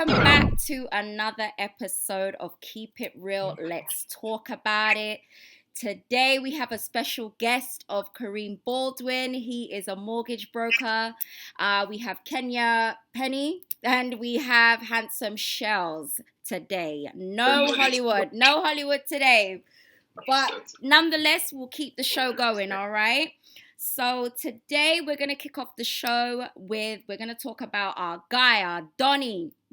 Welcome back to another episode of Keep It Real. Let's talk about it. Today we have a special guest of Kareem Baldwin. He is a mortgage broker. We have Kenya Penny and we have Handsome Shells today. No Hollywood today. But nonetheless, we'll keep the show going, all right? So today we're going to kick off the show we're going to talk about our guy, our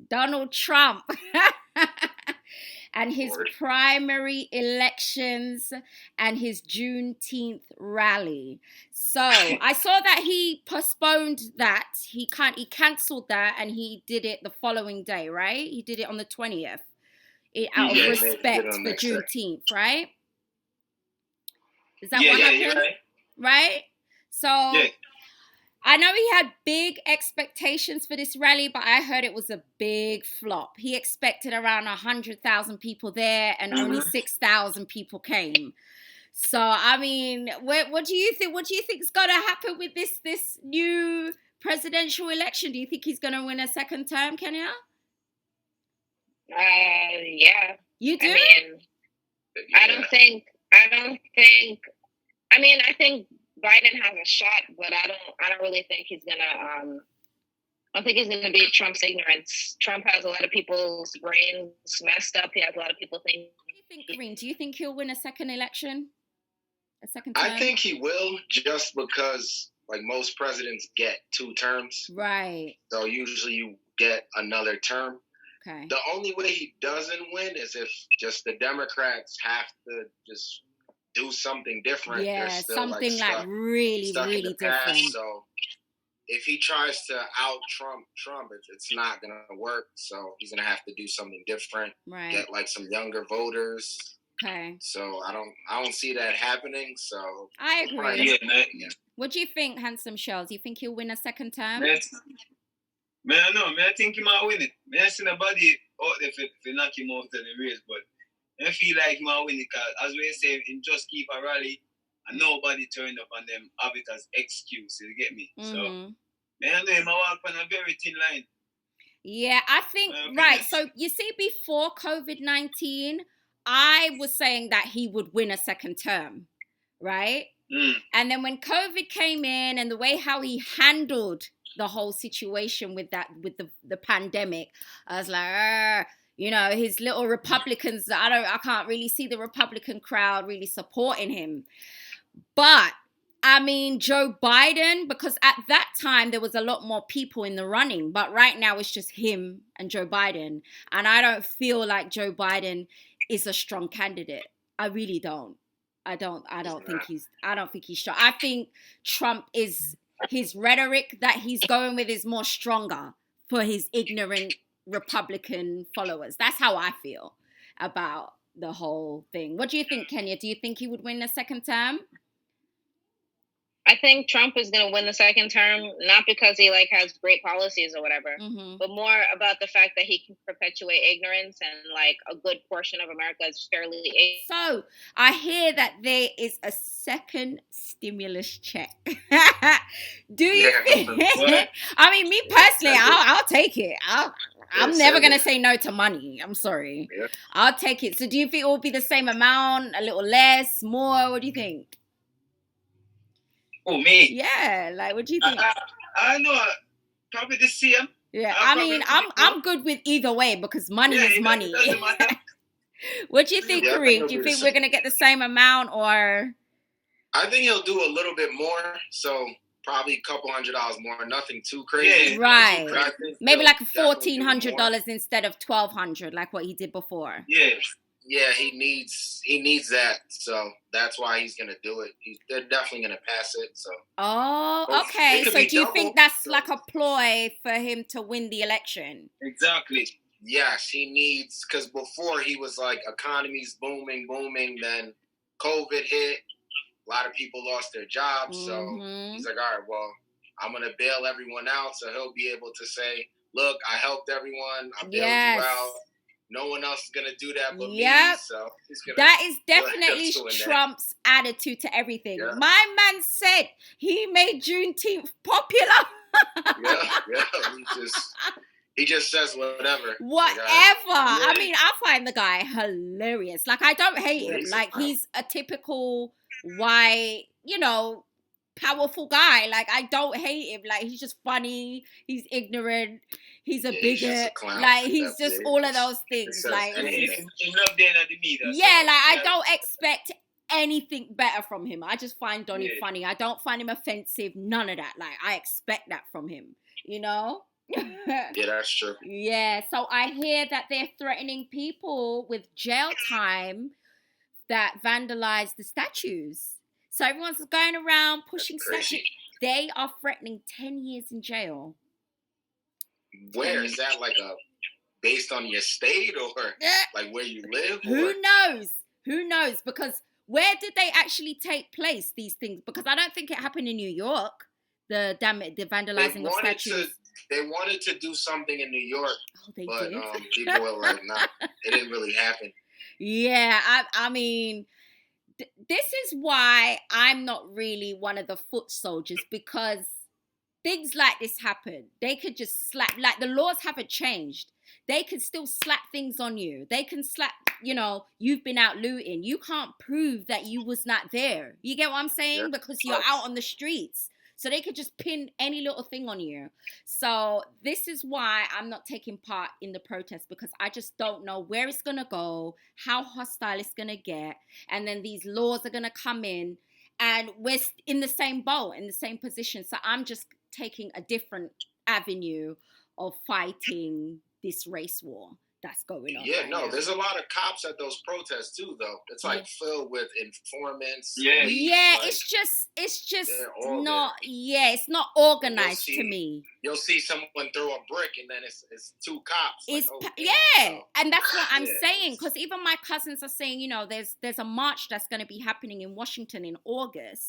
Donald Trump, and his primary elections and his Juneteenth rally. So I saw that he postponed that. He cancelled that and he did it the following day, right? He did it on the 20th out of respect for Juneteenth, right? Is that what happened? Right? So I know he had big expectations for this rally, but I heard it was a big flop. He expected around 100,000 people there and only 6,000 people came. So, I mean, what do you think? What do you think is going to happen with this new presidential election? Do you think he's going to win a second term, Kenya? Yeah. You do? I think Biden has a shot, but I don't really think he's gonna I don't think he's gonna beat Trump's ignorance. Trump has a lot of people's brains messed up. He has a lot of people thinking. What do you think, Green? Do you think he'll win a second election? A second term? I think he will, just because like most presidents get 2 terms. Right. So usually you get another term. Okay. The only way he doesn't win is if just the Democrats have to just do something different. Yeah, something like really different. So if he tries to out Trump, it's not gonna work. So he's gonna have to do something different. Right. Get like some younger voters. Okay. So I don't see that happening. So I agree. Yeah. What do you think, Handsome Shells? Do you think he'll win a second term? Man, I know. I think he might win it. I see nobody out there for knock him out of the race, but I feel like he might win it because, as we say, in Just Keep a Rally, and nobody turned up on them, have it as excuse. You get me? Mm-hmm. So, man, I know he might walk on a very thin line. Yeah, I think, right. So, you see, before COVID-19, I was saying that he would win a second term, right? And then when COVID came in and the way how he handled the whole situation with the pandemic, I was like, his little Republicans, I can't really see the Republican crowd really supporting him. But I mean, Joe Biden, because at that time there was a lot more people in the running, but right now it's just him and Joe Biden. And I don't feel like Joe Biden is a strong candidate. I really don't. I don't think he's strong. I think Trump is, his rhetoric that he's going with is more stronger for his ignorant Republican followers. That's how I feel about the whole thing. What do you think, Kenya? Do you think he would win a second term? I think Trump is going to win the second term, not because he has great policies or whatever, but more about the fact that he can perpetuate ignorance and a good portion of America is fairly ignorant. So I hear that there is a second stimulus check. Do you think? I mean, me personally, I'll take it. I'm never going to say no to money. I'm sorry. Yeah. I'll take it. So do you think it will be the same amount, a little less, more? What do you think? Oh, me? Yeah, what do you think? I know, probably the same. Yeah, I'm good with either way because money is money. What do you think, Kareem? Do you think we're going to get the same amount or? I think he'll do a little bit more, so probably a couple $100 more, nothing too crazy. Yeah, right. Maybe $1,400 instead of $1,200, like what he did before. Yeah, he needs that, so that's why he's gonna do it. They're definitely gonna pass it. So. Oh, okay. So do you think that's like a ploy for him to win the election? Exactly. Yes, he needs, because before he was like economy's booming, then COVID hit, a lot of people lost their jobs, so he's like, all right, well, I'm gonna bail everyone out, so he'll be able to say, look, I helped everyone, I bailed you out. No one else is going to do that but me. So that is definitely Trump's attitude to everything. Yeah. My man said he made Juneteenth popular. yeah. He just says whatever. Whatever. I mean, I find the guy hilarious. Like, I don't hate him. Like, he's a typical white, powerful guy. Like, I don't hate him. Like, he's just funny. He's ignorant. He's a bigot. Like, he's just all of those things. Like, I don't expect anything better from him. I just find Donnie funny. I don't find him offensive. None of that. Like, I expect that from him. Yeah, that's true. Yeah, so I hear that they're threatening people with jail time that vandalize the statues. So everyone's going around pushing statues. They are threatening 10 years in jail. Where is that, like based on your state or like where you live? Who knows? Who knows? Because where did they actually take place, these things? Because I don't think it happened in New York. The vandalizing of statues. They wanted to do something in New York, but did? People were like, "Nah, it didn't really happen." Yeah, I mean, this is why I'm not really one of the foot soldiers, because things like this happen. They could just slap, like the laws haven't changed. They can still slap things on you. They can slap, you've been out looting. You can't prove that you was not there. You get what I'm saying? Yeah. Because you're out on the streets. So they could just pin any little thing on you. So this is why I'm not taking part in the protest, because I just don't know where it's going to go, how hostile it's going to get. And then these laws are going to come in and we're in the same boat, in the same position. So I'm just taking a different avenue of fighting this race war that's going on. Yeah, no, there's a lot of cops at those protests too, though. It's like filled with informants. Yeah, it's just not. Yeah, it's not organized to me. You'll see someone throw a brick, and then it's two cops. And that's what I'm saying. Because even my cousins are saying, there's a march that's going to be happening in Washington in August,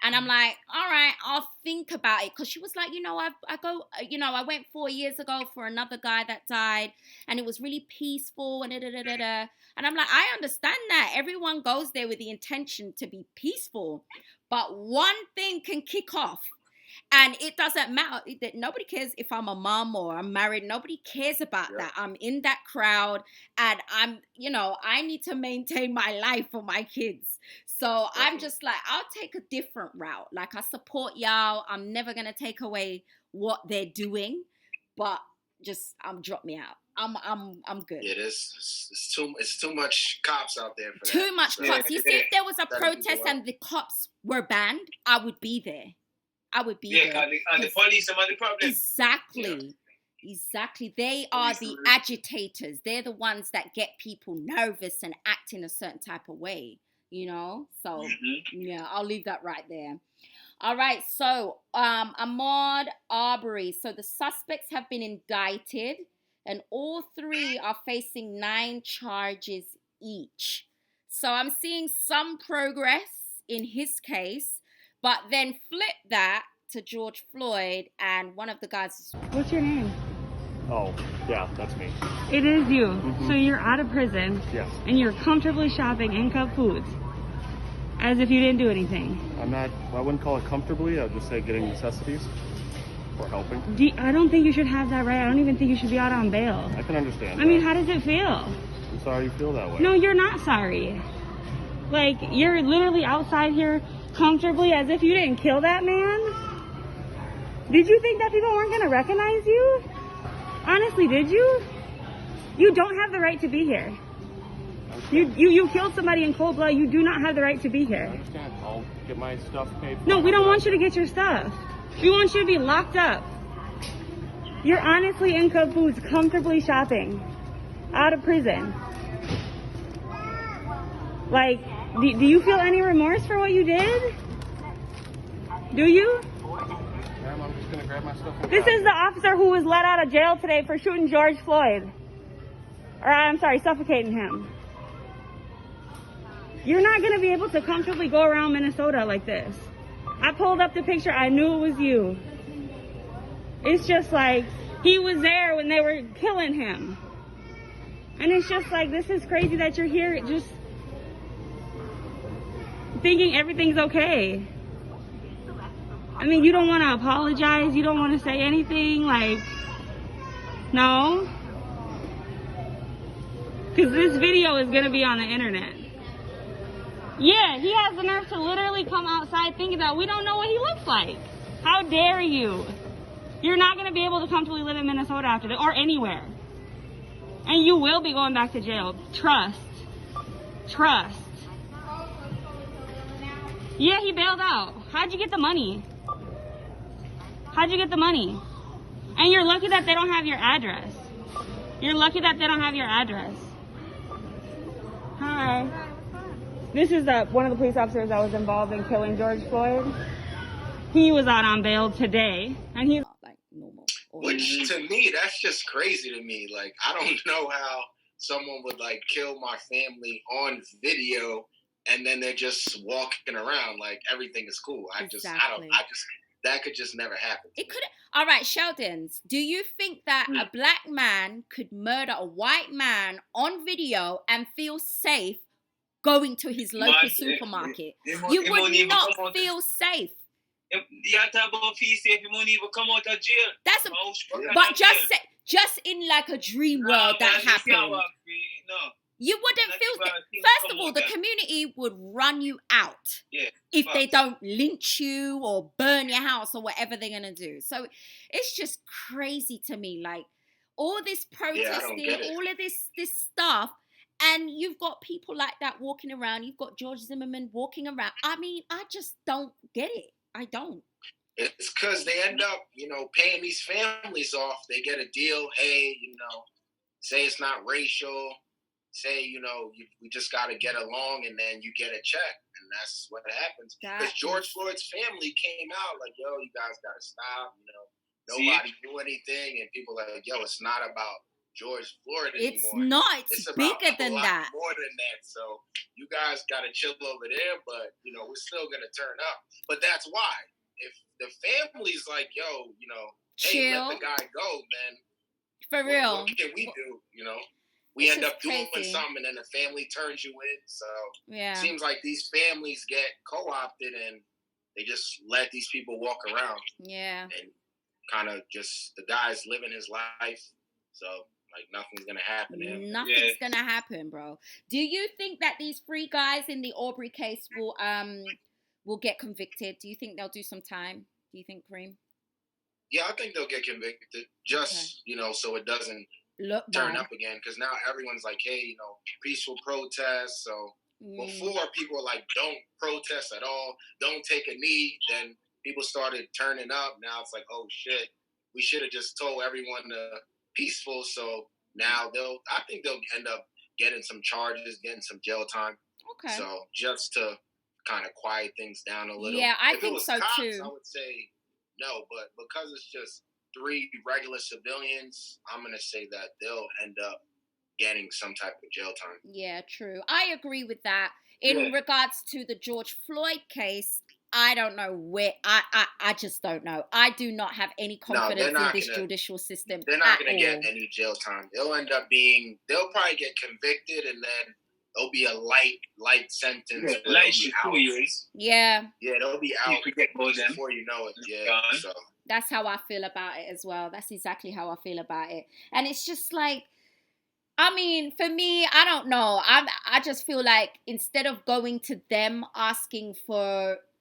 and I'm like, all right, I'll think about it. Because she was like, I went 4 years ago for another guy that died, and it was really peaceful and and I'm like, I understand that everyone goes there with the intention to be peaceful, but one thing can kick off, and it doesn't matter. Nobody cares if I'm a mom or I'm married. Nobody cares about that. I'm in that crowd, and I'm, I need to maintain my life for my kids. So I'm just like, I'll take a different route. Like, I support y'all. I'm never gonna take away what they're doing, but just drop me out. I'm good. Yeah, it's too much cops out there for that. Too much cops. You see, if there was a protest and the cops were banned, I would be there. I would be there. Yeah, and the police are the problem. Exactly. Yeah. Exactly. They are the agitators. They're the ones that get people nervous and act in a certain type of way, So, yeah, I'll leave that right there. All right, so Ahmaud Arbery. So the suspects have been indicted, and all three are facing 9 charges each. So I'm seeing some progress in his case, but then flip that to George Floyd, and one of the guys... What's your name? Oh, yeah, that's me. It is you. Mm-hmm. So you're out of prison. Yes. And you're comfortably shopping in Cub Foods. As if you didn't do anything. I wouldn't call it comfortably. I would just say getting necessities or helping. I don't think you should have that right. I don't even think you should be out on bail. I can understand. I mean, how does it feel? I'm sorry you feel that way. No, you're not sorry. Like, you're literally outside here comfortably as if you didn't kill that man. Did you think that people weren't going to recognize you? Honestly, did you? You don't have the right to be here. You killed somebody in cold blood. You do not have the right to be here. I understand. I'll get my stuff paid for. No, we don't want you to get your stuff. We want you to be locked up. You're honestly in Cub Foods comfortably shopping. Out of prison. Like, do you feel any remorse for what you did? Do you? Ma'am, I'm just going to grab my stuff. This is the officer who was let out of jail today for shooting George Floyd. Or, I'm sorry, suffocating him. You're not going to be able to comfortably go around Minnesota like this. I pulled up the picture. I knew it was you. It's just like, he was there when they were killing him. And it's just like, this is crazy that you're here just thinking everything's okay. I mean, you don't want to apologize. You don't want to say anything. Like, No? Because this video is going to be on the internet. Yeah, he has the nerve to literally come outside thinking that we don't know what he looks like. How dare you? You're not going to be able to comfortably live in Minnesota after this, or anywhere. And you will be going back to jail. Trust. Trust. Yeah, he bailed out. How'd you get the money? How'd you get the money? And you're lucky that they don't have your address. You're lucky that they don't have your address. Hi. This is one of the police officers that was involved in killing George Floyd. He was out on bail today, and he's like normal. Which to me, that's just crazy to me. Like, I don't know how someone would like kill my family on video, and then they're just walking around like everything is cool. That could just never happen. It could. All right, Sheldons, do you think that a black man could murder a white man on video and feel safe going to his local supermarket? You would not feel safe. You have to about feel safe. You won't even come out of jail. But just in like a dream world that happened. You wouldn't feel safe. First of all, the community would run you out if they don't lynch you or burn your house or whatever they're going to do. So it's just crazy to me. Like all this protesting, all of this stuff. And you've got people like that walking around. You've got George Zimmerman walking around. I mean, I just don't get it. I don't. It's because they end up, paying these families off. They get a deal. Hey, say it's not racial. Say, we just got to get along, and then you get a check. And that's what happens. Because George Floyd's family came out like, yo, you guys got to stop. Nobody do anything. And people are like, yo, it's not about George Floyd anymore. It's not. It's bigger than that. More than that. So you guys got to chill over there, but we're still gonna turn up. But that's why if the family's like, yo, hey, let the guy go, then for real, what can we do? We end up doing something, and then the family turns you in. So it seems like these families get co-opted, and they just let these people walk around. Yeah, and kind of just the guy's living his life. So. Like, nothing's going to happen to him. Nothing's going to happen, bro. Do you think that these 3 guys in the Aubrey case will get convicted? Do you think they'll do some time? Do you think, Kareem? Yeah, I think they'll get convicted. Just, so it doesn't turn up again. Because now everyone's like, hey, peaceful protest. So before people were like, don't protest at all. Don't take a knee. Then people started turning up. Now it's like, oh, shit. We should have just told everyone to peaceful, so now I think they'll end up getting some charges, getting some jail time. Okay. So just to kind of quiet things down a little. Yeah, I if think it was so cops, too. I would say no, but because it's just 3 regular civilians, I'm gonna say that they'll end up getting some type of jail time. Yeah, true. I agree with that. In regards to the George Floyd case, I don't know where. I just don't know. I do not have any confidence in this judicial system. They're not going to get any jail time. They'll end up they'll probably get convicted, and then there'll be a light sentence. Light 2 years. Yeah. Yeah, they'll be out before you know it. Yeah. So that's how I feel about it as well. That's exactly how I feel about it. And it's just like, I mean, for me, I don't know. I just feel like instead of going to them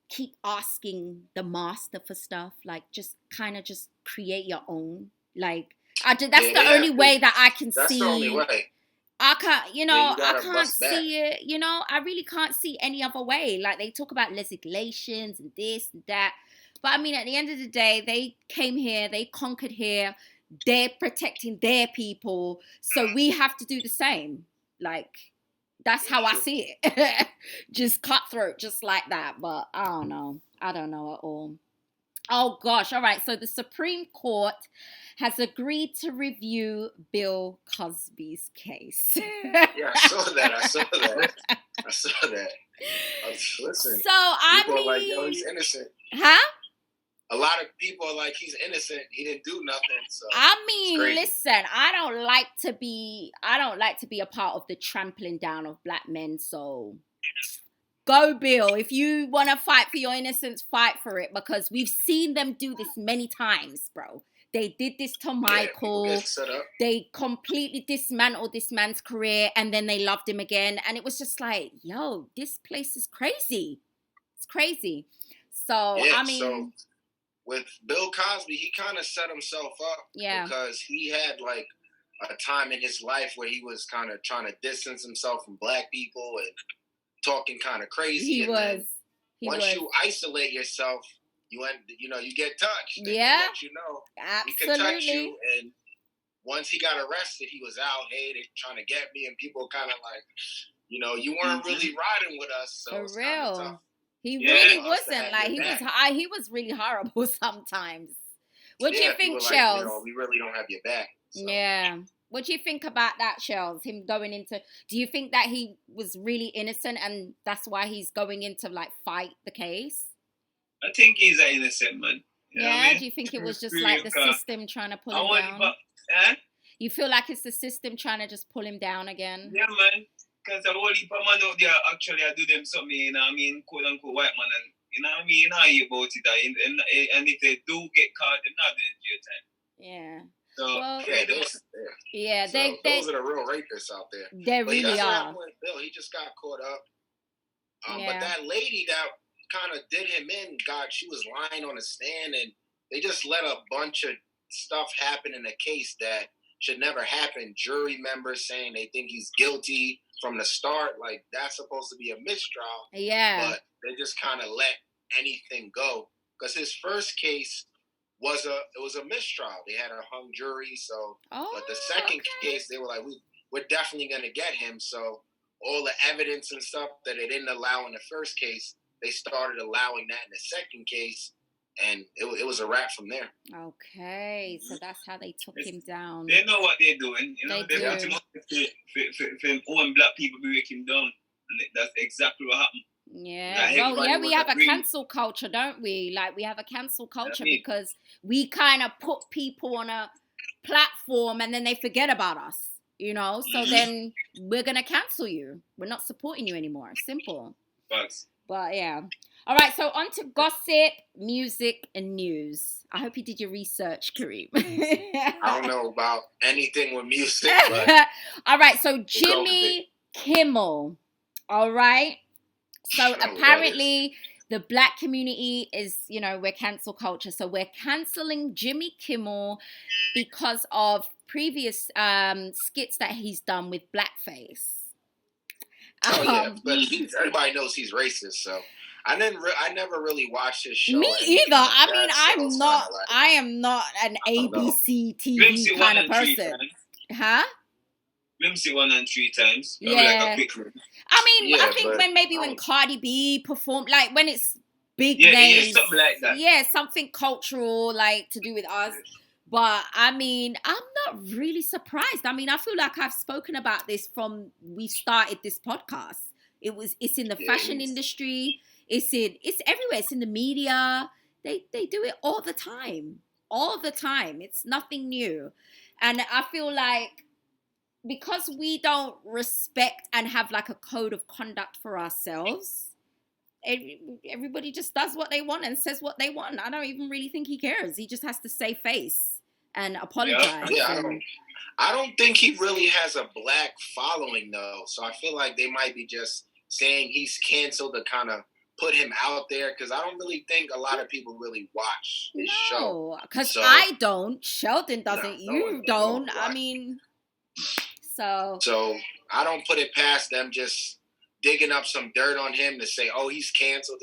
keep asking the master for stuff, like just create your own. Like that's the only way that I can see. That's the only way. I can't, I can't see it. I really can't see any other way. Like they talk about legislations and this and that, but I mean, at the end of the day, they came here, they conquered here, they're protecting their people, so we have to do the same. Like. That's how I see it. Just cutthroat, just like that. But I don't know. I don't know at all. Oh, gosh. All right. So the Supreme Court has agreed to review Bill Cosby's case. Yeah, I saw that. Listen. So, I mean... People are like, yo, he's innocent. Huh? A lot of people are like, he's innocent. He didn't do nothing. So I mean, listen, I don't like to be a part of the trampling down of black men. So go, Bill. If you want to fight for your innocence, fight for it, because we've seen them do this many times, bro. they did this to Yeah, people Michael. get set up. They completely dismantled this man's career, and then they loved him again. And it was just like, yo, this place is crazy. It's crazy. So, Yeah, I mean... so with Bill Cosby, he kind of set himself up because he had like a time in his life where he was kind of trying to distance himself from black people and talking kind of crazy. Once you isolate yourself, you get touched. Yeah, let you know. Absolutely. He could touch you, and once he got arrested, he was out. Hey, they're trying to get me, and people kind of like, you weren't really riding with us. So for real, tough. he really wasn't. Like he was really horrible sometimes. What do you think, Shells? Like, we really don't have your back. So. Yeah. What do you think about that, Shells? Him going into... Do you think that he was really innocent and that's why he's going into, like, fight the case? I think he's an innocent man. You know what I mean? Do you think it was just, like, the system trying to pull him down? You feel like it's the system trying to just pull him down again? Yeah, man. Because the whole heap of man out there actually I do them something, you know what I mean? Quote-unquote white man. And, you know what I mean? You know about it. And if they do get caught, they're not in jail time. Yeah. So, well, those are the real rapists out there. They really are. Bill, he just got caught up. But that lady that kind of did him in, she was lying on the stand, and they just let a bunch of stuff happen in a case that should never happen. Jury members saying they think he's guilty from the start, like that's supposed to be a mistrial. Yeah. But they just kind of let anything go because his first case was a mistrial. They had a hung jury, but the second case they were like, we're definitely gonna get him. So all the evidence and stuff that they didn't allow in the first case, they started allowing that in the second case, and it was a wrap from there. Okay, so that's how they took him down. They know what they're doing. They want to own black people break him down, and that's exactly what happened. Yeah, we have a cancel culture, don't we? Like, we have a cancel culture because we kind of put people on a platform and then they forget about us, So then we're going to cancel you. We're not supporting you anymore. Simple. Thanks. But, yeah. All right, so on to gossip, music, and news. I hope you did your research, Kareem. I don't know about anything with music, but... All right, so Jimmy Kimmel. All right? So apparently the black community is, we're cancel culture. So we're canceling Jimmy Kimmel because of previous skits that he's done with blackface. But everybody knows he's racist. So I never really watched his show. Me either. I mean, I am not an ABC TV kind of person. Huh? Let me see 1 and 3 times. Yeah. I think when Cardi B performed, like when it's big names. Yeah, something like that. Yeah, something cultural, like to do with us. But I mean, I'm not really surprised. I mean, I feel like I've spoken about this from we started this podcast. It's in the fashion industry. It's everywhere. It's in the media. They do it all the time. All the time. It's nothing new. And I feel like because we don't respect and have like a code of conduct for ourselves, everybody just does what they want and says what they want. I don't even really think he cares. He just has to save face and apologize. Yeah, I don't think he really has a black following though. So I feel like they might be just saying he's canceled to kind of put him out there because I don't really think a lot of people really watch his show. No, because I don't. Sheldon doesn't. You don't. I mean... So I don't put it past them just digging up some dirt on him to say, oh, he's canceled.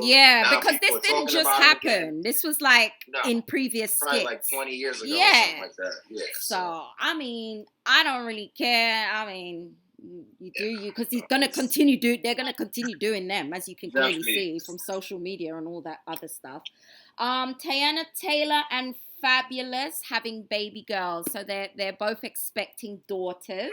Yeah, now because this didn't just happen. This was like in previous probably skits. Like 20 years ago or something like that. Yeah. So, I mean, I don't really care. I mean, you do you, because he's going to continue they're going to continue doing them, as you can clearly see from social media and all that other stuff. Tiana Taylor and Fabulous having baby girls, so they're both expecting daughters.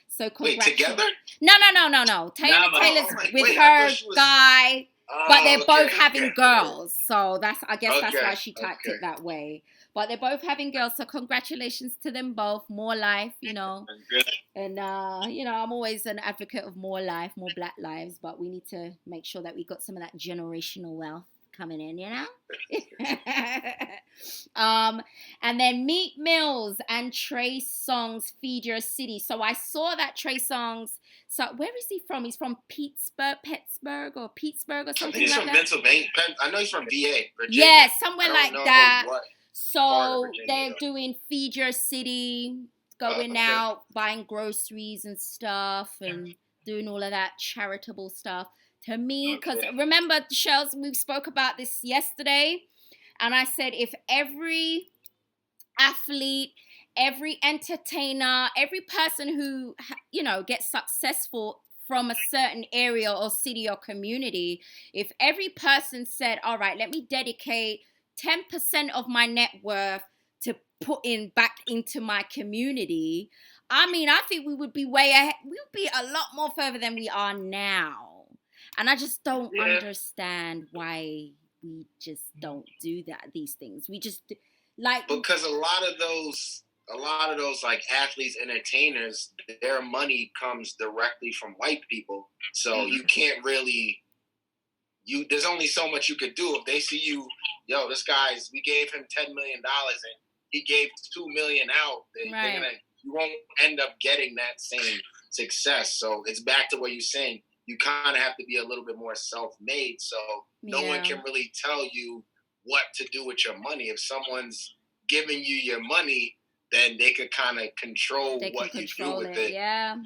So congratulations. Wait, together? No. Tiana Taylor's with her guy, but they're both having girls. So I guess that's why she typed it that way. But they're both having girls, so congratulations to them both. More life, And I'm always an advocate of more life, more black lives, but we need to make sure that we got some of that generational wealth coming in, you know? And then Meek Mills and Trey Songz Feed Your City. So I saw that Trey Songz. So where is he from? He's from Pittsburgh or something like that. He's from Pennsylvania. I know he's from VA, Virginia. Yeah, somewhere like that. So they're doing Feed Your City, going out, buying groceries and stuff, and doing all of that charitable stuff. To me, because remember, Shells, we spoke about this yesterday, and I said if every athlete, every entertainer, every person who, you know, gets successful from a certain area or city or community, if every person said, all right, let me dedicate 10% of my net worth to put in back into my community, I mean, I think we would be way ahead. We would be a lot more further than we are now. And I just don't understand why we just don't do these things. We just like, because a lot of those like athletes, entertainers, their money comes directly from white people. So you can't really, there's only so much you could do. If they see you, yo, we gave him $10 million and he gave $2 million out, you won't end up getting that same success. So it's back to what you're saying. You kind of have to be a little bit more self-made. So no one can really tell you what to do with your money. If someone's giving you your money, then they could kind of control what you do with it. Yeah.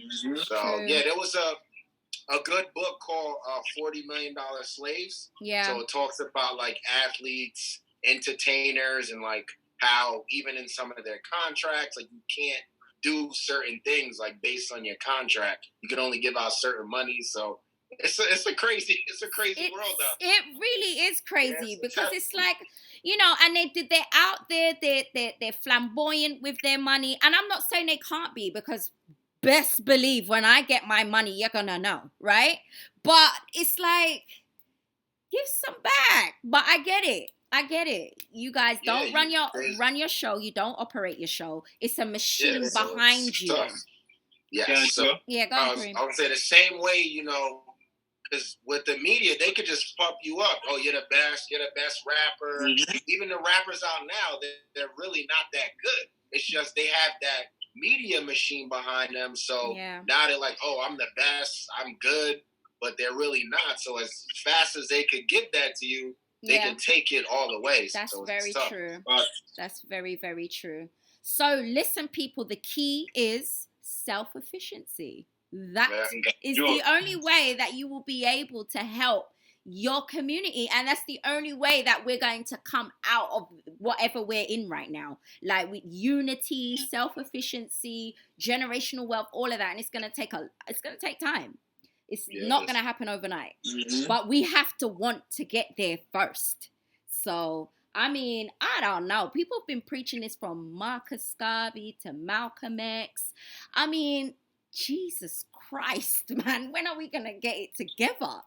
So there was a good book called $40 Million Slaves. Yeah. So it talks about like athletes, entertainers, and like how even in some of their contracts, like you can't do certain things like based on your contract. You can only give out certain money. So it's a crazy world out there. It really is crazy because it's like, you know, and they're out there, they're flamboyant with their money. And I'm not saying they can't be, because best believe when I get my money, you're gonna know, right? But it's like, give some back. But I get it. You guys don't run your show. You don't operate your show. It's a machine behind you. Yeah. So go on, Kareem. I would say the same way, you know, because with the media, they could just pump you up. Oh, you're the best rapper. Mm-hmm. Even the rappers out now, they're really not that good. It's just they have that media machine behind them. So now they're like, oh, I'm the best. I'm good. But they're really not. So as fast as they could give that to you, they can take it all away. That's so very true. That's very, very true. So listen, people, the key is self-efficiency. That is the only way that you will be able to help your community. And that's the only way that we're going to come out of whatever we're in right now. Like with unity, self-efficiency, generational wealth, all of that. And it's going to take time. It's not going to happen overnight. Mm-hmm. But we have to want to get there first. So, I mean, I don't know. People have been preaching this from Marcus Garvey to Malcolm X. I mean, Jesus Christ, man. When are we going to get it together?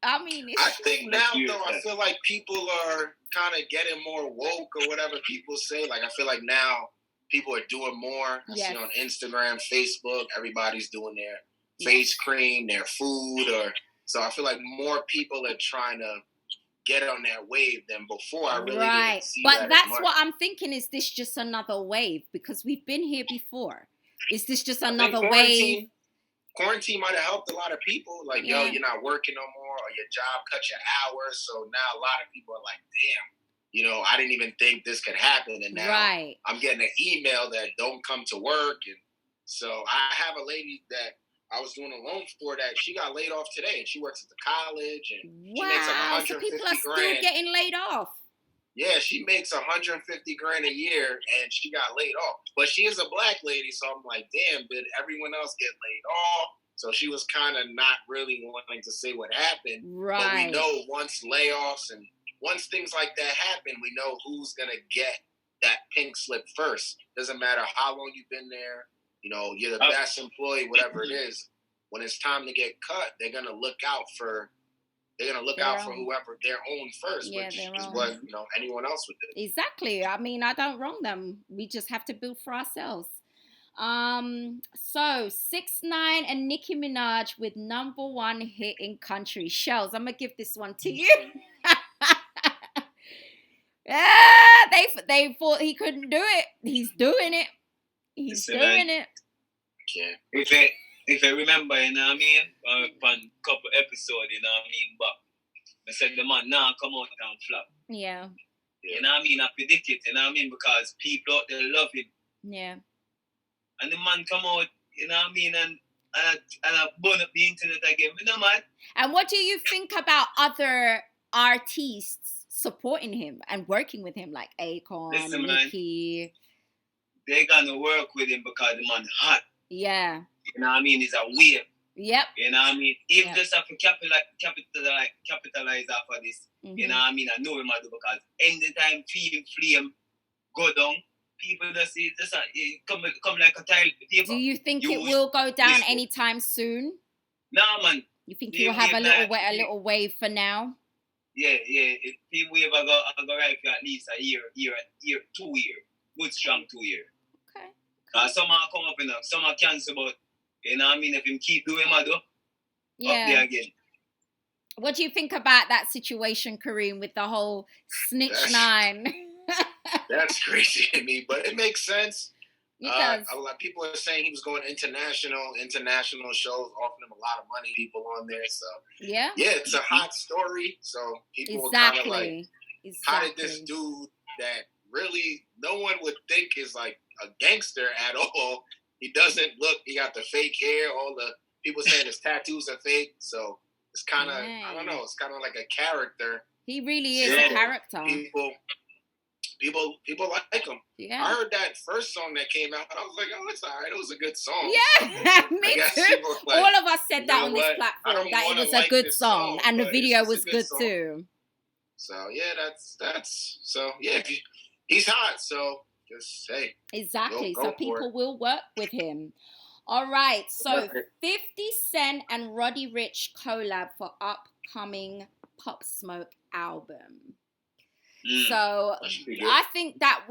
I mean, I think now, though, I feel like people are kind of getting more woke or whatever people say. Like, I feel like now people are doing more. I see on Instagram, Facebook, everybody's doing their face cream, their food, so I feel like more people are trying to get on that wave than before. I really didn't see but that's what I'm thinking. Is this just another wave? Because we've been here before. Is this just another wave? Quarantine might have helped a lot of people. Like, yo, you're not working no more, or your job cut your hours. So now a lot of people are like, damn, you know, I didn't even think this could happen, and now I'm getting an email that don't come to work. And so I have a lady that I was doing a loan for that. She got laid off today, and she works at the college, and she makes like $150,000. So people are still getting laid off. Yeah, she makes $150,000 a year, and she got laid off. But she is a black lady, so I'm like, damn, did everyone else get laid off? So she was kind of not really wanting to say what happened. Right. But we know once layoffs and once things like that happen, we know who's gonna get that pink slip first. Doesn't matter how long you've been there. You know, you're the best employee, whatever it is. When it's time to get cut, they're gonna look out for whoever their own first, which is what anyone else would do. Exactly. I mean, I don't wrong them. We just have to build for ourselves. So 6ix9ine and Nicki Minaj with #1 hit in country. Shells, I'm gonna give this one to you. Yeah, they thought he couldn't do it. He's doing it. He's doing it. Yeah. If I remember, you know what I mean, on couple episodes, you know what I mean, but I said the man now come out and flop. Yeah. You know what I mean? I predict it, you know what I mean, because people out there love him. Yeah. And the man come out, you know what I mean, and I burn up the internet again. You know, man. And what do you think about other artists supporting him and working with him, like Akon, Nicki? They're gonna work with him because the man hot. Yeah. You know what I mean? He's a wave. Yep. You know what I mean? If just have to capitalize off of this, you know what I mean? I know him do because anytime flame go down, people just see just come like a tile paper. Do you think it will go down anytime soon? Nah, man. You think he will have a little wave for now? Yeah. If he wave, I go right for at least a year, 2 years. Good strong 2 years. Okay. Some are come up enough, some are cancel, but you know what I mean? If him keep doing what do, up there again. What do you think about that situation, Kareem, with the whole snitch 9? That's crazy to me, but it makes sense. It does. A lot of people are saying he was going international shows, offering him a lot of money, people on there. So yeah, it's a hot story. So people were kind of like, how did this dude that really no one would think is like a gangster at all? He doesn't look. He got the fake hair. All the people saying his tattoos are fake. So it's kind of I don't know. It's kind of like a character. He really is a character. People like him. Yeah. I heard that first song that came out. I was like, oh, it's all right. It was a good song. Yeah, me too. Like, all of us said that on this platform, that it was a good song. And the video was good too. So, yeah, that's so, yeah, he's hot. So, just say. Exactly. So, people will work with him. All right. So, 50 Cent and Roddy Ricch collab for upcoming Pop Smoke album. So I think that's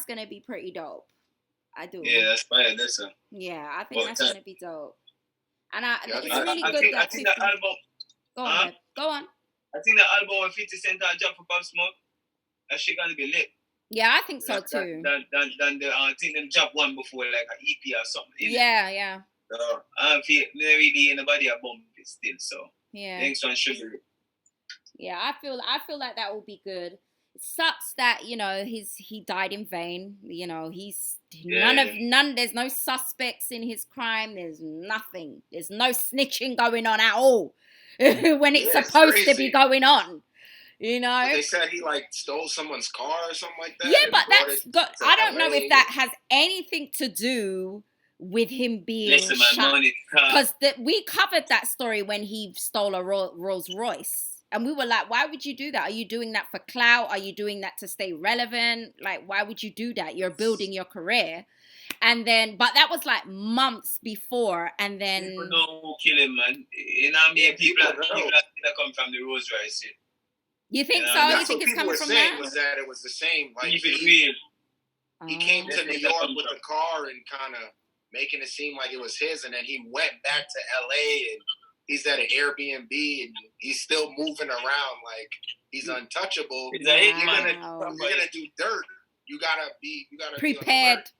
going to be pretty dope. I do. Yeah, that's fine. That's yeah, I think that's going to be dope. And it's really good that 50... that album... Go on. I think the album with 50 Cent job for Pop Smoke, that shit going to be lit. Yeah, I think so too. Than the, I think them job one before, like an EP or something. Yeah. So I don't feel really anybody a bump it still, so. Yeah. Next one should be. Yeah, I feel like that will be good. It sucks that, he died in vain. There's no suspects in his crime. There's nothing. There's no snitching going on at all when it's supposed to be going on. They said he stole someone's car or something like that. Yeah, but I don't know if that has anything to do with him being shot. Because we covered that story when he stole a Rolls Royce. And we were like, why would you do that? Are you doing that for clout? Are you doing that to stay relevant? Like, why would you do that? You're building your career. And then, but that was like months before. And then... People don't kill him, man. You know what I mean? People that come from the Rolls Royce. You think so? You think it's coming from that? Was that it was the same. Like, keep it real. He came to New York with the car and kind of making it seem like it was his. And then he went back to L.A. and he's at an Airbnb and he's still moving around like he's untouchable. You're gonna do dirt. You gotta be prepared.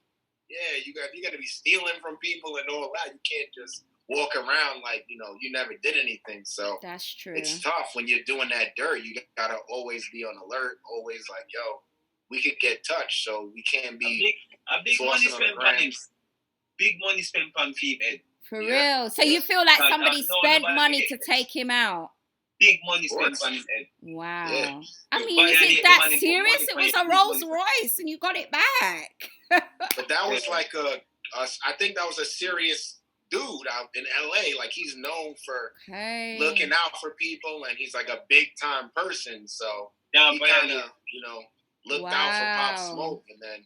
You gotta be stealing from people and all that. You can't just walk around like you never did anything. So that's true. It's tough when you're doing that dirt. You gotta always be on alert. Always like, yo, we could get touched, so we can't be a big money spent on him. Big money spent on female. For real. So you feel like somebody spent money to take him out? Big money spent on his head. Wow. Yeah. I mean, is it that serious? It was a Rolls Royce and you got it back. But that was like I think that was a serious dude out in LA. Like he's known for looking out for people and he's like a big time person. So he kind of, looked out for Pop Smoke and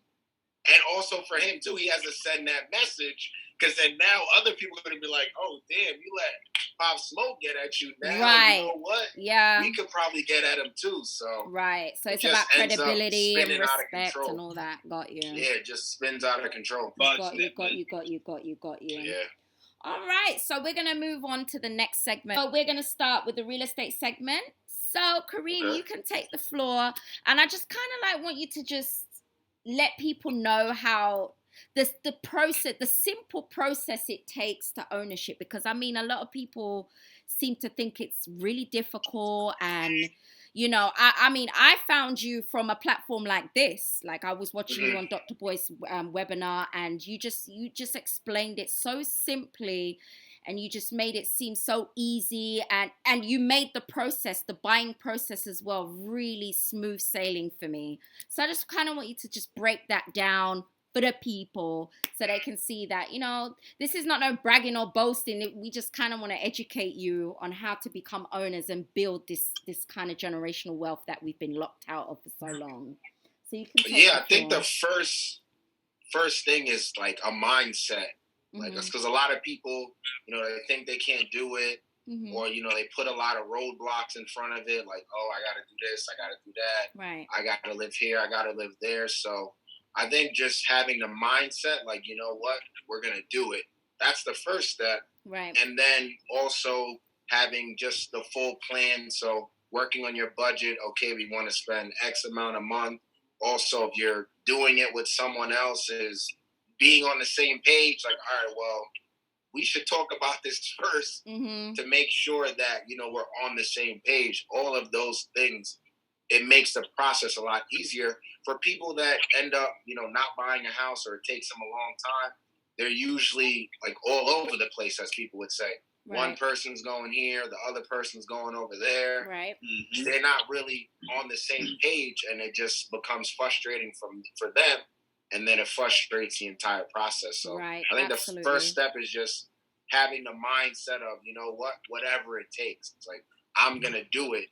also for him too, he has to send that message. Because then now other people are going to be like, oh, damn, you let Pop Smoke get at you now. Right. You know what? Yeah. We could probably get at him too. So right. So it's about credibility and respect and all that. Got you. Yeah, it just spins out of control. Got you. Yeah. All right. So we're going to move on to the next segment. So we're going to start with the real estate segment. So, Kareem, you can take the floor. And I just kind of like want you to just let people know how the process, the simple process it takes to ownership. Because, I mean, a lot of people seem to think it's really difficult. And, you know, I mean, I found you from a platform like this. Like, I was watching you on Dr. Boy's webinar, and you just explained it so simply. And you just made it seem so easy, and you made the process, the buying process as well, really smooth sailing for me. So I just kind of want you to just break that down for the people so they can see that, you know, this is not no bragging or boasting. We just kind of want to educate you on how to become owners and build this kind of generational wealth that we've been locked out of for so long. So you can I think the first thing is like a mindset. Like, because a lot of people, you know, they think they can't do it, or, you know, they put a lot of roadblocks in front of it. Like, oh, I got to do this, I got to do that. Right. I got to live here, I got to live there. So I think just having the mindset, like, you know what, we're going to do it. That's the first step. Right. And then also having just the full plan. So working on your budget. Okay, we want to spend X amount a month. Also, if you're doing it with someone else, is being on the same page, like, all right, well, we should talk about this first to make sure that, you know, we're on the same page. All of those things, it makes the process a lot easier for people that end up, you know, not buying a house, or it takes them a long time. They're usually like all over the place, as people would say. Right. One person's going here, the other person's going over there. Right. They're not really on the same page, and it just becomes frustrating for them. And then it frustrates the entire process. So I think the first step is just having the mindset of, you know what, whatever it takes. It's like, I'm going to do it.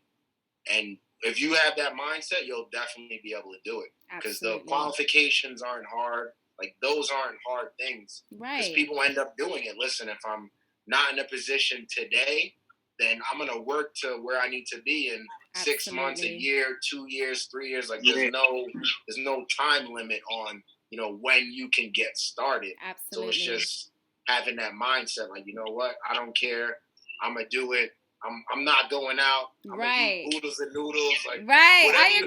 And if you have that mindset, you'll definitely be able to do it. Because the qualifications aren't hard. Like, those aren't hard things. Right. Because people end up doing it. Listen, if I'm not in a position today, then I'm going to work to where I need to be in 6 months, a year, 2 years, 3 years. Like, there's no time limit on, you know, when you can get started. Absolutely. So it's just having that mindset, like, you know what, I don't care, I'm gonna do it. I'm not going out. I'm gonna eat oodles and noodles. Like, I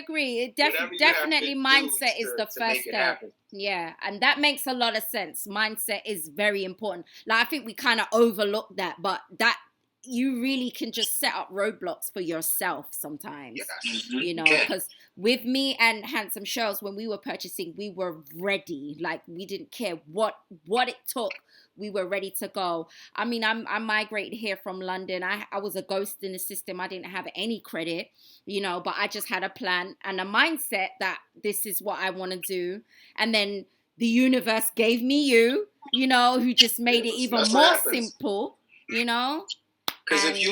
agree. It definitely mindset is the first step. Yeah, and that makes a lot of sense. Mindset is very important. Like, I think we kind of overlook that, but that you really can just set up roadblocks for yourself sometimes. You know, because with me and Handsome Shells, when we were purchasing, we were ready. Like, we didn't care what it took. We were ready to go. I mean, I migrated here from London. I was a ghost in the system. I didn't have any credit, you know, but I just had a plan and a mindset that this is what I want to do. And then the universe gave me you know, who just made it even more simple, you know. Because if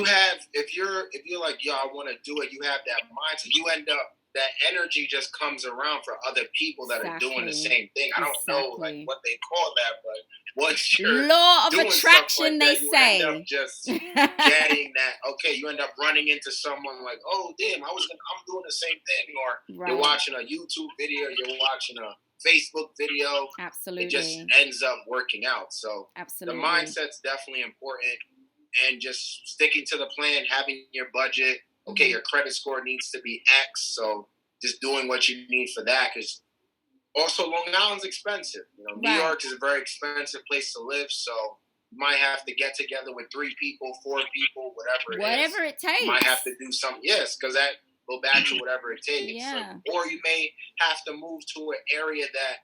you're like, yo, I want to do it, you have that mindset, you end up, that energy just comes around for other people that are doing the same thing. I don't know like what they call that, but once you're law of like attraction, they say. You end up just getting that. Okay, you end up running into someone like, oh damn, I'm doing the same thing, or you're watching a YouTube video, you're watching a Facebook video. Absolutely, it just ends up working out. So the mindset's definitely important, and just sticking to the plan, having your budget. Okay, your credit score needs to be X, so just doing what you need for that. Because also, Long Island's expensive. You know, New York is a very expensive place to live, so you might have to get together with 3 people, 4 people, whatever it takes. You might have to do something. Yes, because that go back to whatever it takes. Yeah. Like, or you may have to move to an area that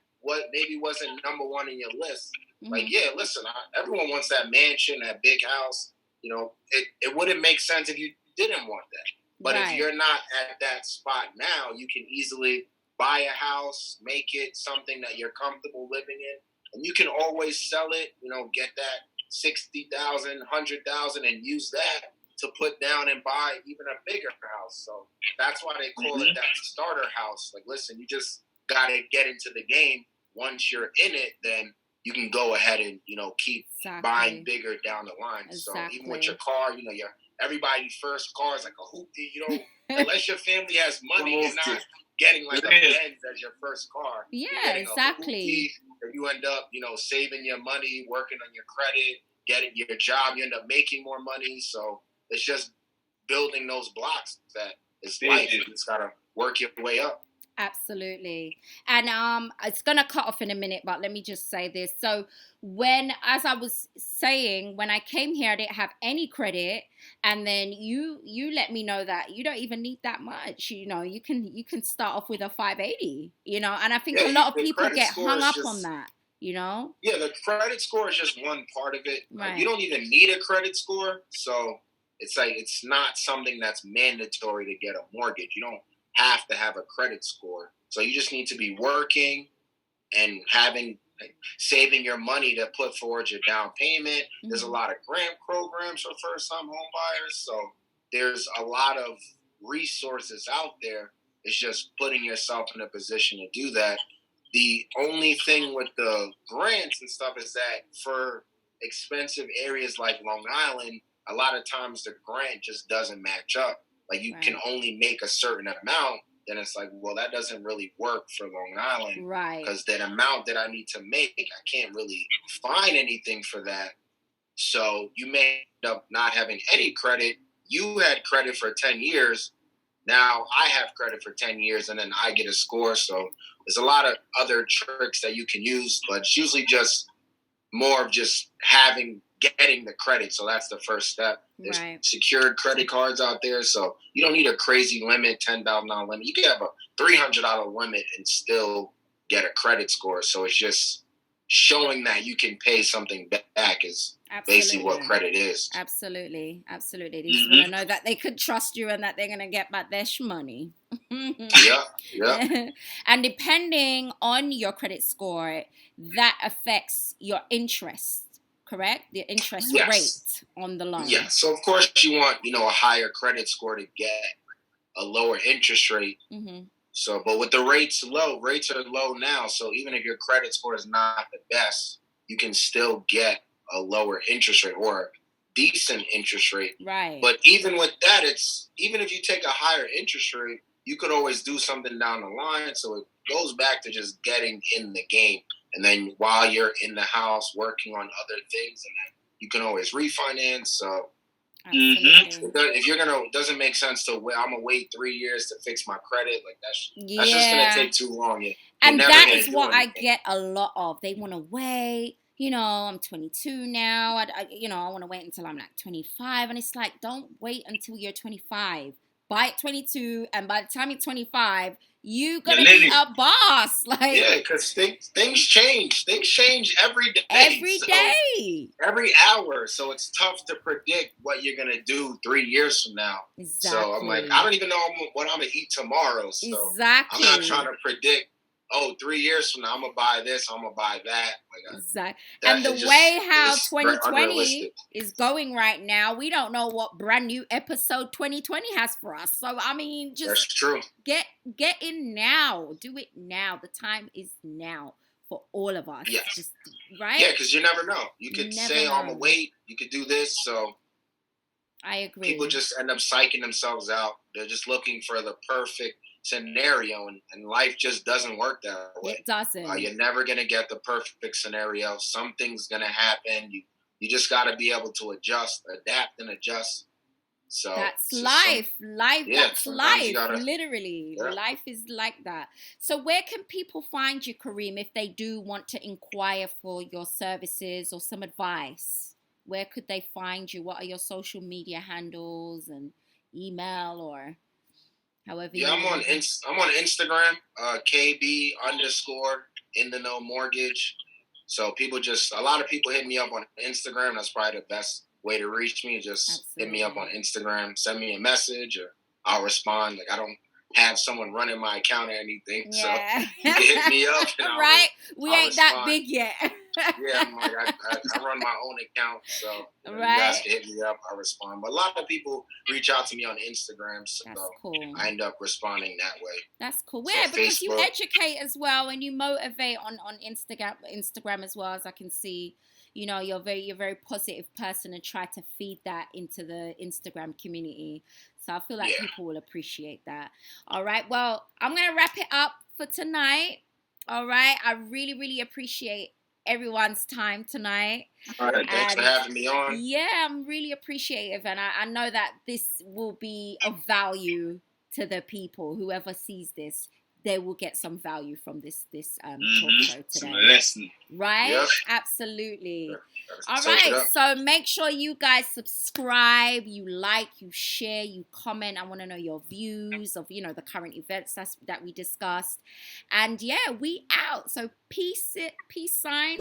maybe wasn't number 1 in your list. Like, yeah, listen, everyone wants that mansion, that big house. You know, it wouldn't make sense if you didn't want that. But if you're not at that spot now, you can easily buy a house, make it something that you're comfortable living in, and you can always sell it, you know, get that $60,000, $100,000 and use that to put down and buy even a bigger house. So that's why they call it that starter house. Like, listen, you just got to get into the game. Once you're in it, then you can go ahead and, you know, keep buying bigger down the line. So even with your car, you know, everybody's first car is like a hoopty, you know, unless your family has money, you're not getting like a Benz as your first car. Yeah, exactly. If you end up, you know, saving your money, working on your credit, getting your job, you end up making more money. So it's just building those blocks that is life. You just gotta work your way up. Absolutely. And it's gonna cut off in a minute, but let me just say this. So as I was saying, when I came here, I didn't have any credit, and then you let me know that you don't even need that much. You know, you can start off with a 580. You know, and I think a lot of people get hung up on that. You know. Yeah, the credit score is just one part of it. Right. You don't even need a credit score, so it's like it's not something that's mandatory to get a mortgage. You don't have to have a credit score. So you just need to be working and saving your money to put forward your down payment. Mm-hmm. There's a lot of grant programs for first-time home buyers. So there's a lot of resources out there. It's just putting yourself in a position to do that. The only thing with the grants and stuff is that for expensive areas like Long Island, a lot of times the grant just doesn't match up. Like you can only make a certain amount, then it's like, well, that doesn't really work for Long Island. Right. Because that amount that I need to make, I can't really find anything for that. So you may end up not having any credit. You had credit for 10 years. Now I have credit for 10 years and then I get a score. So there's a lot of other tricks that you can use, but it's usually just more of just getting the credit. So that's the first step. There's secured credit cards out there. So you don't need a crazy limit, $10,000 limit. You can have a $300 limit and still get a credit score. So it's just showing that you can pay something back is basically what credit is. Absolutely. They just want to know that they could trust you and that they're going to get back their money. Yeah. And depending on your credit score, that affects your interest. Correct? The interest rate on the loan. Yeah. So of course you want, a higher credit score to get a lower interest rate. Mm-hmm. So, but with the rates are low now. So even if your credit score is not the best, you can still get a lower interest rate or a decent interest rate. Right. But even with that, even if you take a higher interest rate, you could always do something down the line. So it goes back to just getting in the game. And then while you're in the house working on other things, and then you can always refinance. So if you're it doesn't make sense to wait. I'm gonna wait 3 years to fix my credit. Like that's just gonna take too long. And that is what I get a lot of. They want to wait. I'm 22 now. I want to wait until I'm like 25, and it's like, don't wait until you're 25. Buy at 22, and by the time you're 25, you gonna be a boss. Because things change. Things change every day. Every hour. So it's tough to predict what you're gonna do 3 years from now. Exactly. So I'm like, I don't even know what I'm gonna eat tomorrow. So I'm not trying to predict. 3 years from now, I'm gonna buy this. I'm gonna buy that. Exactly. And the way how 2020 is going right now, we don't know what brand new episode 2020 has for us. So I mean, that's true. Get in now. Do it now. The time is now for all of us. Yes. Right? Yeah, because you never know. You could say, I'm gonna wait. You could do this. So I agree. People just end up psyching themselves out. They're just looking for the perfect scenario, and life just doesn't work that way. It doesn't. You're never gonna get the perfect scenario. Something's gonna happen. You just got to be able to adapt and adjust. So that's life. That's life. Literally, life is like that. So where can people find you, Kareem, if they do want to inquire for your services or some advice? Where could they find you? What are your social media handles and email or however? I'm on Instagram, KB _in-the-know mortgage. So a lot of people hit me up on Instagram. That's probably the best way to reach me. Just hit me up on Instagram, send me a message, or I'll respond. Like I don't have someone running my account or anything, so you can hit me up. And we ain't that big yet. I'm like, I run my own account, so you guys can hit me up. I respond. But a lot of people reach out to me on Instagram, so that's cool. I end up responding that way. That's cool. Yeah, because you educate as well, and you motivate on Instagram as well, as I can see. You're a very positive person and try to feed that into the Instagram community. So I feel like people will appreciate that. All right. Well, I'm going to wrap it up for tonight. All right. I really, really appreciate everyone's time tonight. All right, thanks for having me on. Yeah, I'm really appreciative, and I know that this will be of value to the people. Whoever sees this, they will get some value from this talk show today. Some lesson. Right? Yep. Absolutely. Yeah. All right, so make sure you guys subscribe, you like, you share, you comment. I want to know your views of, you know, the current events that we discussed. And yeah, we out. So peace sign.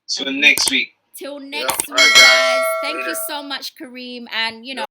So next week. Till next week, All right, guys. guys. Thank Later. you so much, Kareem. And, you know,